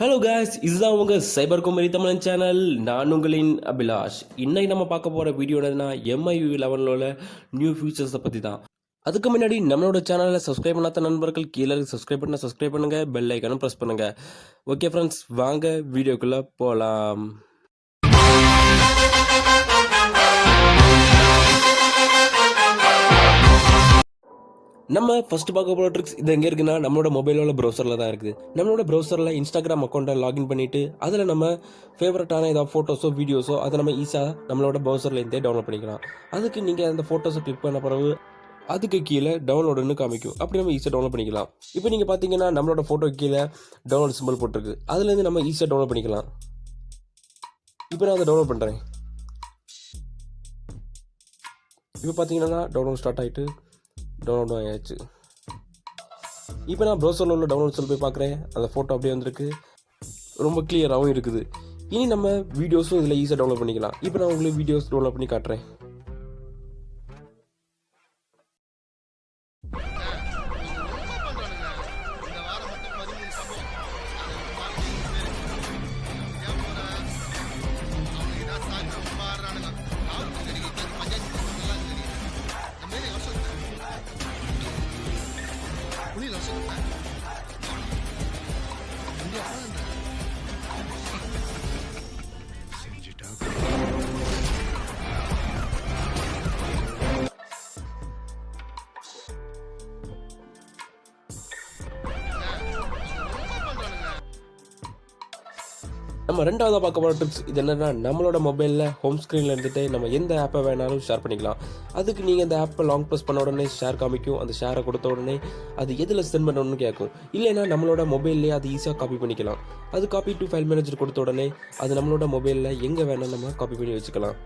Hello guys, இதுதான் உங்கள் சைபர் குமரி தமிழன் சேனல். நான் உங்களின் அபிலாஷ். இன்னைக்கு நம்ம பார்க்க போகிற வீடியோ என்னன்னா MIUI 11 உள்ள நியூ ஃபியூச்சர்ஸை பற்றி தான். அதுக்கு முன்னாடி நம்மளோட சேனலை சப்ஸ்கிரைப் பண்ணாத நண்பர்கள் கீழே சப்ஸ்கிரைப் பண்ணுங்க, பெல் ஐக்கானும் ப்ரெஸ் பண்ணுங்க. ஓகே ஃப்ரெண்ட்ஸ், வாங்க வீடியோக்குள்ளே போகலாம். நம்ம ஃபர்ஸ்ட் பார்க்க போகிற ட்ரிக்ஸ் இது எங்கே இருக்குன்னா நம்மளோட மொபைலோட ப்ரௌசரில் தான் இருக்குது. நம்மளோட ப்ரௌசரில் இன்ஸ்டாகிராம் அக்கௌண்ட்டை லாகின் பண்ணிவிட்டு அதில் நம்ம ஃபேவரட்டான ஏதாவது ஃபோட்டோஸோ வீடியோஸோ அதை நம்ம ஈஸியாக நம்மளோட ப்ரௌசர்லேருந்தே டவுன்லோட் பண்ணிக்கலாம். அதுக்கு நீங்கள் அந்த ஃபோட்டோஸை கிளிக் பண்ண பிறகு அதுக்கு கீழே டவுன்லோடுன்னு காமிக்கும். அப்படி நம்ம ஈஸியாக டவுன்லோட் பண்ணிக்கலாம். இப்போ நீங்கள் பார்த்தீங்கன்னா நம்மளோட ஃபோட்டோ கீழே டவுன்லோட் சிம்பிள் போட்டிருக்கு. அதுலேருந்து நம்ம ஈஸியாக டவுன்லோட் பண்ணிக்கலாம். இப்போ நான் அதை டவுன்லோட் பண்ணுறேன். இப்போ பார்த்தீங்கன்னா டவுன்லோட் ஸ்டார்ட் ஆகிட்டு டவுன்லோட் ஆகிடுச்சு. இப்போ நான் ப்ரௌசரில் உள்ள டவுன்லோட்ஸில் போய் பார்க்குறேன். அந்த ஃபோட்டோ அப்படியே வந்திருக்கு, ரொம்ப கிளியராகவும் இருக்குது. இனி நம்ம வீடியோஸும் இதில் ஈஸியாக டவுன்லோட் பண்ணிக்கலாம். இப்போ நான் உங்களுக்கு வீடியோஸ் டவுன்லோட் பண்ணி காட்டுறேன். நம்ம ரெண்டாவதாக பார்க்க போகிற டிப்ஸ் இது என்னென்னா நம்மளோட மொபைலில் ஹோம் ஸ்க்ரீனில் இருந்துட்டு நம்ம எந்த ஆப்பை வேணாலும் ஷேர் பண்ணிக்கலாம். அதுக்கு நீங்கள் இந்த ஆப்பை லாங் ப்ரெஸ் பண்ண உடனே ஷேர் காமிக்கும். அந்த ஷேரை கொடுத்த உடனே அது எதில் சென்ட் பண்ணணும்னு கேட்கும். இல்லைன்னா நம்மளோட மொபைல்லேயே அது ஈஸியாக காப்பி பண்ணிக்கலாம். அது காப்பி டு ஃபைல் மேனேஜர் கொடுத்த உடனே அது நம்மளோட மொபைலில் எங்கே வேணாலும் நம்ம காப்பி பண்ணி வச்சுக்கலாம்.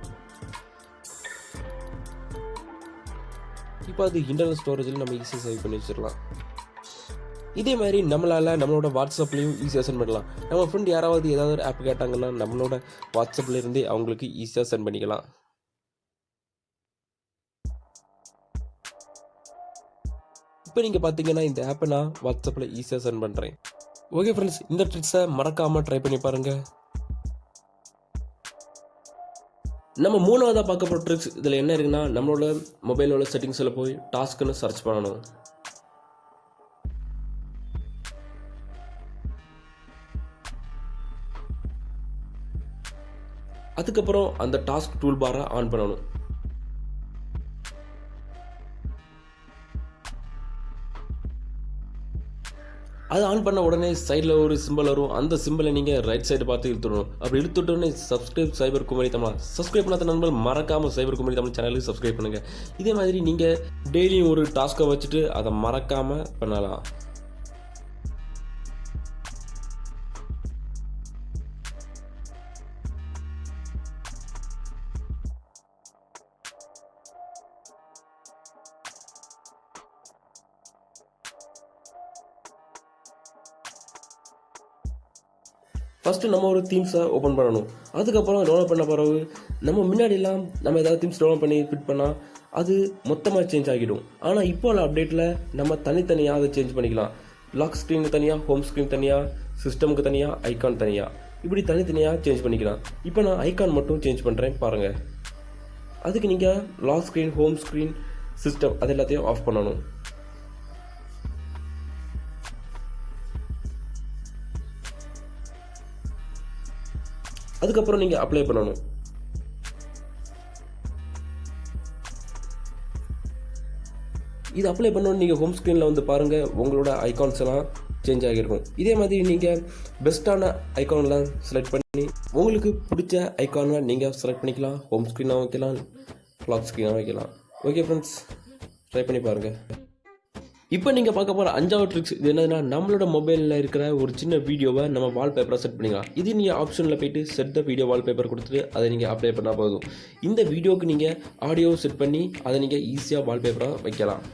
இப்போ அது இன்டர்னல் ஸ்டோரேஜில் நம்ம ஈஸியாக சேவ் பண்ணி வச்சிடலாம். இதே மாதிரி நம்மளால் நம்மளோட வாட்ஸ்அப்லேயும் ஈஸியாக சென்ட் பண்ணலாம். நம்ம ஃப்ரெண்ட் யாராவது ஏதாவது ஒரு ஆப் கேட்டாங்கன்னா நம்மளோட வாட்ஸ்அப்லேருந்தே அவங்களுக்கு ஈஸியாக சென்ட் பண்ணிக்கலாம். இப்போ நீங்கள் பார்த்தீங்கன்னா இந்த ஆப்பை நான் வாட்ஸ்அப்பில் ஈஸியாக சென்ட் பண்ணுறேன். ஓகே ஃப்ரெண்ட்ஸ், இந்த ட்ரிக்ஸை மறக்காமல் ட்ரை பண்ணி பாருங்கள். நம்ம மூணாவதாக பார்க்க போகிற ட்ரிக்ஸ் இதில் என்ன இருக்குன்னா நம்மளோட மொபைலோட செட்டிங்ஸில் போய் டாஸ்க்குன்னு சர்ச் பண்ணணும். அதுக்கப்புறம் அந்த டாஸ்க் டூல் பாரை ஆன் பண்ணணும். அது ஆன் பண்ண உடனே சைடில் ஒரு சிம்பிள் வரும். அந்த சிம்பிளை நீங்கள் ரைட் சைடு பார்த்து இழுத்துடணும். அப்படி இழுத்துட்டோடனே சப்ஸ்கிரைப் சைபர் குமரி தமிழ். சப்ஸ்கிரைப் பண்ணாத நண்பர்கள் மறக்காமல் சைபர் குமரி தமிழ் சேனலுக்கு சப்ஸ்கிரைப் பண்ணுங்கள். இதே மாதிரி நீங்கள் டெய்லியும் ஒரு டாஸ்க்கை வச்சுட்டு அதை மறக்காமல் பண்ணலாம். ஃபஸ்ட்டு நம்ம ஒரு தீம்ஸை ஓப்பன் பண்ணணும். அதுக்கப்புறம் டவுன்லோட் பண்ண பிறகு நம்ம முன்னாடியெல்லாம் நம்ம ஏதாவது தீம்ஸ் டவுன்லோட் பண்ணி ஃபிட் பண்ணால் அது மொத்தமாக சேஞ்ச் ஆகிடும். ஆனால் இப்போ உள்ள அப்டேட்டில் நம்ம தனித்தனியாக அதை சேஞ்ச் பண்ணிக்கலாம். லாக் ஸ்க்ரீனுக்கு தனியாக, ஹோம் ஸ்க்ரீன் தனியாக, சிஸ்டமுக்கு தனியாக, ஐகான் தனியாக, இப்படி தனித்தனியாக சேஞ்ச் பண்ணிக்கலாம். இப்போ நான் ஐகான் மட்டும் சேஞ்ச் பண்ணுறேன் பாருங்கள். அதுக்கு நீங்கள் lock screen, home screen, system அது எல்லாத்தையும் ஆஃப் பண்ணணும். அதுக்கப்புறம் நீங்கள் அப்ளை பண்ணணும். இது அப்ளை பண்ணணும். நீங்கள் ஹோம் ஸ்க்ரீனில் வந்து பாருங்கள், உங்களோட ஐகான்ஸ் எல்லாம் சேஞ்ச் ஆகியிருக்கும். இதே மாதிரி நீங்கள் பெஸ்ட்டான ஐகான்லாம் செலக்ட் பண்ணி உங்களுக்கு பிடிச்ச ஐகானை நீங்கள் செலக்ட் பண்ணிக்கலாம். ஹோம் ஸ்க்ரீனாக வைக்கலாம், லாக் ஸ்க்ரீனாக வைக்கலாம். ஓகே ஃப்ரெண்ட்ஸ், ட்ரை பண்ணி பாருங்கள். இப்போ நீங்கள் பார்க்க போகிற அஞ்சாவது ட்ரிக்ஸ் இது என்னதுன்னா நம்மளோட மொபைலில் இருக்கிற ஒரு சின்ன வீடியோவை நம்ம வால்பேப்பராக செட் பண்ணிக்கலாம். இது நீங்கள் ஆப்ஷனில் போய்ட்டு செட் த வீடியோ வால்பேப்பர் கொடுத்துட்டு அதை நீங்கள் அப்ளை பண்ணால் போதும். இந்த வீடியோவுக்கு நீங்கள் ஆடியோ செட் பண்ணி அதை நீங்கள் ஈஸியாக வால்பேப்பராக வைக்கலாம்.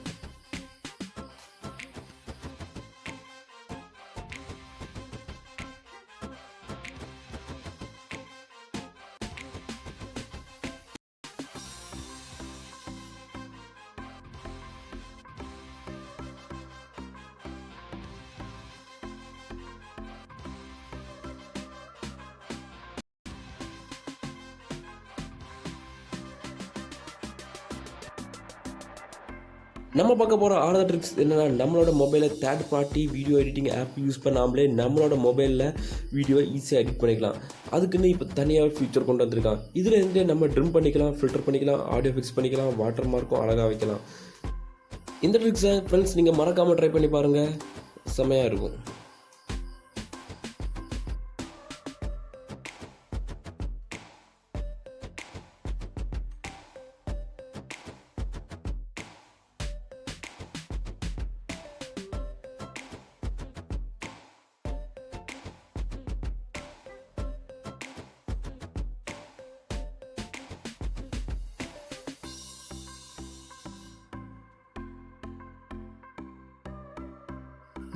நம்ம பார்க்க போகிற ஆர்டர் ட்ரிக்ஸ் என்னென்னா, நம்மளோட மொபைலில் third party video editing app use பண்ணாமலே நம்மளோட மொபைலில் வீடியோ ஈஸியாக எடிட் பண்ணிக்கலாம். அதுக்குன்னு இப்போ தனியாக ஃபீச்சர் கொண்டு வந்திருக்கான். இதில் இருந்து நம்ம ட்ரிம் பண்ணிக்கலாம், ஃபில்டர் பண்ணிக்கலாம், ஆடியோ ஃபிக்ஸ் பண்ணிக்கலாம், வாட்டர் மார்க்கும் அழகாக வைக்கலாம். இந்த ட்ரிக்ஸை ஃப்ரெண்ட்ஸ் நீங்கள் மறக்காமல் ட்ரை பண்ணி பாருங்கள், செம்மையாக இருக்கும்.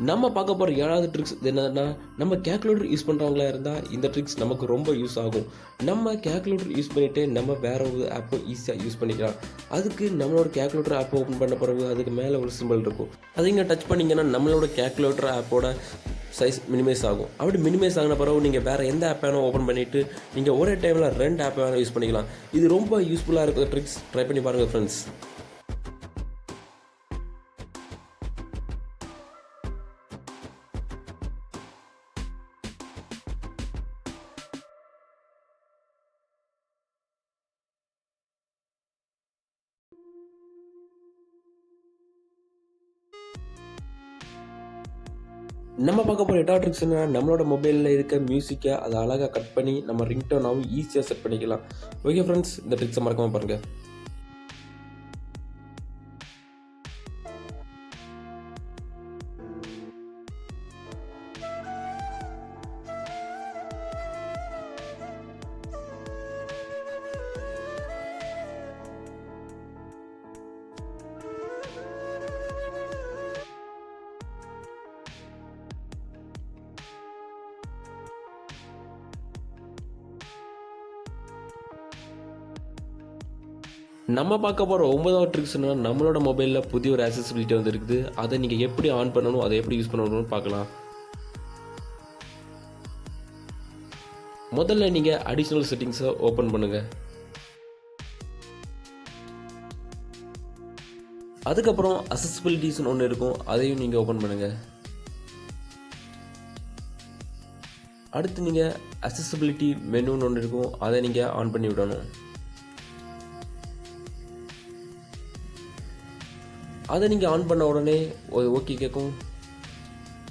நம்ம பார்க்க போகிற 7வது ட்ரிக்ஸ் என்னன்னா, நம்ம கேல்குலேட்டர் யூஸ் பண்ணுறவங்களா இருந்தால் இந்த ட்ரிக்ஸ் நமக்கு ரொம்ப யூஸ் ஆகும். நம்ம கேல்குலேட்டர் யூஸ் பண்ணிவிட்டு நம்ம வேறு ஒரு ஆப்பை ஈஸியாக யூஸ் பண்ணிக்கலாம். அதுக்கு நம்மளோட கேல்குலேட்டர் ஆப்பை ஓப்பன் பண்ண பிறகு அதுக்கு மேலே ஒரு சிம்பிள் இருக்கும். அதை இங்கே டச் பண்ணிங்கன்னா நம்மளோட கேல்குலேட்டர் ஆப்போட சைஸ் மினிமைஸ் ஆகும். அப்படி மினிமைஸ் ஆகின பிறகு நீங்கள் வேறு எந்த ஆப் வேணும் ஓப்பன் பண்ணிவிட்டு நீங்கள் ஒரே டைமில் 2 ஆப் வேணும் யூஸ் பண்ணிக்கலாம். இது ரொம்ப யூஸ்ஃபுல்லாக இருக்கிற ட்ரிக்ஸ், ட்ரை பண்ணி பாருங்கள் ஃப்ரெண்ட்ஸ். நம்ம பார்க்க போகிற 8வது ட்ரிக்ஸ் என்னன்னா, நம்மளோட மொபைலில் இருக்க மியூசிக்கை அதை அழகாக கட் பண்ணி நம்ம ரிங்டோனாகவும் ஈஸியாக செட் பண்ணிக்கலாம். ஓகே ஃப்ரெண்ட்ஸ், இந்த ட்ரிக்ஸை மறக்காமல் பாருங்கள். நம்ம பார்க்க போகிற 9வது ட்ரிக்ஸ் என்னன்னா, நம்மளோட மொபைலில் புதிய ஒரு ஆக்சசிபிலிட்டி வந்து இருக்குது. அதை நீங்கள் எப்படி ஆன் பண்ணணும், அதை எப்படி யூஸ் பண்ணணும்னு பார்க்கலாம். முதல்ல நீங்கள் அடிஷ்னல் செட்டிங்ஸை ஓப்பன் பண்ணுங்கள். அதுக்கப்புறம் அக்சசிபிலிட்டிஸ்னு ஒன்று இருக்கும், அதையும் நீங்கள் ஓப்பன் பண்ணுங்கள். அடுத்து நீங்கள் அக்சசிபிலிட்டி மெனுன்னு ஒன்று இருக்கும், அதை நீங்கள் ஆன் பண்ணி விடணும். அதை நீங்கள் ஆன் பண்ண உடனே ஒரு ஓகே கேட்கும்.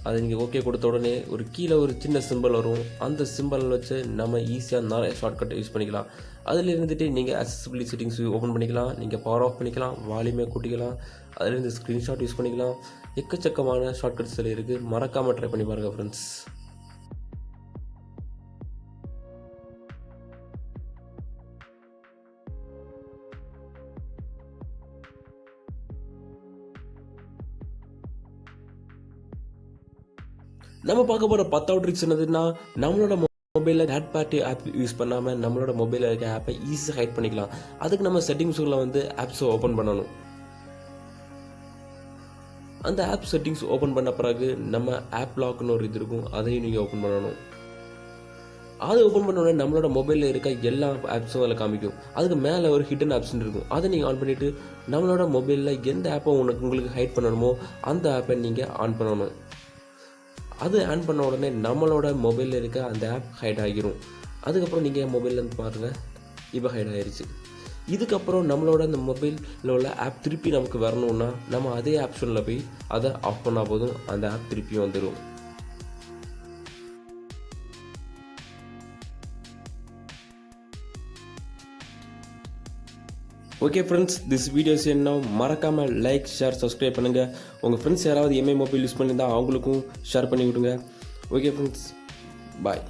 அதை நீங்கள் ஓகே கொடுத்த உடனே ஒரு கீழே ஒரு சின்ன சிம்பிள் வரும். அந்த சிம்பிள் வச்சு நம்ம ஈஸியாக நிறைய ஷார்ட்கட்டை யூஸ் பண்ணிக்கலாம். அதில் இருந்துட்டு நீங்கள் அக்சசிபிலிட்டி செட்டிங்ஸ் ஓப்பன் பண்ணிக்கலாம், நீங்கள் பவர் ஆஃப் பண்ணிக்கலாம், வால்யூமை கூட்டிக்கலாம், அதிலிருந்து ஸ்க்ரீன்ஷாட் யூஸ் பண்ணிக்கலாம். எக்கச்சக்கமான ஷார்ட்கட்ஸ் இருக்குது, மறக்காமல் ட்ரை பண்ணி பாருங்கள் ஃப்ரெண்ட்ஸ். நம்ம பார்க்க போகிற 10வது ட்ரிக்ஸ் என்னதுன்னா, நம்மளோட மொபைலில் தேர்ட் பார்ட்டி ஆப் யூஸ் பண்ணாமல் நம்மளோட மொபைலில் இருக்க ஆப்பை ஈஸியாக ஹைட் பண்ணிக்கலாம். அதுக்கு நம்ம செட்டிங்ஸுக்குள்ள வந்து ஆப்ஸை ஓப்பன் பண்ணணும். அந்த ஆப் செட்டிங்ஸ் ஓப்பன் பண்ண பிறகு நம்ம ஆப் லாக்னு ஒரு இது இருக்கும், அதையும் நீங்கள் ஓப்பன் பண்ணணும். அதை ஓப்பன் பண்ண உடனே நம்மளோட மொபைலில் இருக்க எல்லா ஆப்ஸும் அதில் காமிக்கும். அதுக்கு மேலே ஒரு ஹிடன் ஆப்ஷன் இருக்கும், அதை நீங்கள் ஆன் பண்ணிவிட்டு நம்மளோட மொபைலில் எந்த ஆப்பை உங்களுக்கு ஹைட் பண்ணணுமோ அந்த ஆப்பை நீங்கள் ஆன் பண்ணணும். அது ஆன் பண்ண உடனே நம்மளோட மொபைலில் இருக்க அந்த ஆப் ஹைட் ஆகிரும். அதுக்கப்புறம் நீங்கள் மொபைல்லேருந்து பாருங்கள், இப்போ ஹைட் ஆகிருச்சு. இதுக்கப்புறம் நம்மளோட இந்த மொபைலில் உள்ள ஆப் திருப்பி நமக்கு வரணுன்னா நம்ம அதே ஆப்ஷனில் போய் அதை ஆஃப் பண்ணால் போதும், அந்த ஆப் திருப்பி வந்துடும். ஓகே ஃப்ரெண்ட்ஸ், திஸ் வீடியோஸ் என்ன மறக்காமல் லைக், ஷேர், சப்ஸ்கிரைப் பண்ணுங்கள். உங்கள் ஃப்ரெண்ட்ஸ் யாராவது MI மொபைல் யூஸ் பண்ணியிருந்தால் அவங்களுக்கும் ஷேர் பண்ணி விடுங்க. ஓகே ஃப்ரெண்ட்ஸ், பாய்.